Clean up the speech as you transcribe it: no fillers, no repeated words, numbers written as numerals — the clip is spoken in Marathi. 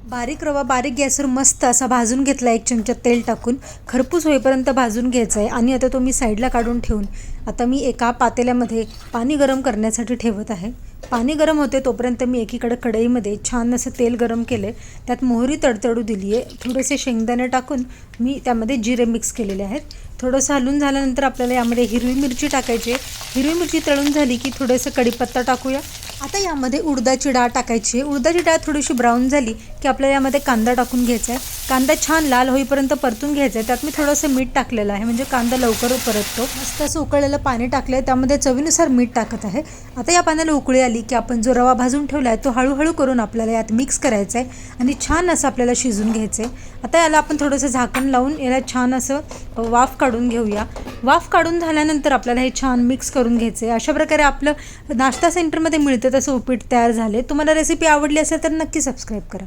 बारीक रवा बारीक गॅसवर मस्त असा भाजून घेतला, एक चमचा तेल टाकून खरपूस होईपर्यंत भाजून घ्यायचा आहे. आणि आता तो मी साईडला काढून ठेवून आता मी एका पातेल्यामध्ये पाणी गरम करण्यासाठी ठेवत आहे. पाणी गरम होते तोपर्यंत मी एकीकडे कढईमध्ये छान असं तेल गरम केले, त्यात मोहरी तडतडू दिली आहे. थोडेसे शेंगदाणे टाकून मी त्यामध्ये जिरे मिक्स केलेले आहेत. थोडंसं हलून झाल्यानंतर आपल्याला यामध्ये हिरवी मिरची टाकायची आहे. हिरवी मिरची तळून झाली की थोडंसं कढीपत्ता टाकूया. आता यामध्ये उडदाची डाळ टाकायची आहे. उडदाची डाळ थोडीशी ब्राऊन झाली की आपल्याला यामध्ये कांदा टाकून घ्यायचा आहे. कांदा छान लाल होईपर्यंत परतून घ्यायचा आहे. त्यात मी थोडंसं मीठ टाकलेलं आहे, म्हणजे कांदा लवकर परततो. मस्त असं उकळलेलं पाणी टाकलं आहे, त्यामध्ये चवीनुसार मीठ टाकत आहे. आता या पाण्याला उकळी आली की आपण जो रवा भाजून ठेवला आहे तो हळूहळू करून आपल्याला यात मिक्स करायचा आहे आणि छान असं आपल्याला शिजून घ्यायचं आहे. आता याला आपण थोडंसं झाकण लावून याला छान असं वाफ काढून घेऊया. वाफ काढून झाल्यानंतर आपल्याला हे छान मिक्स करून घ्यायचं आहे. अशा प्रकारे आपलं नाश्ता सेंटरमध्ये मिळतं तसं उपीट तयार झाले. तुम्हाला रेसिपी आवडली असेल तर नक्की सबस्क्राईब करा.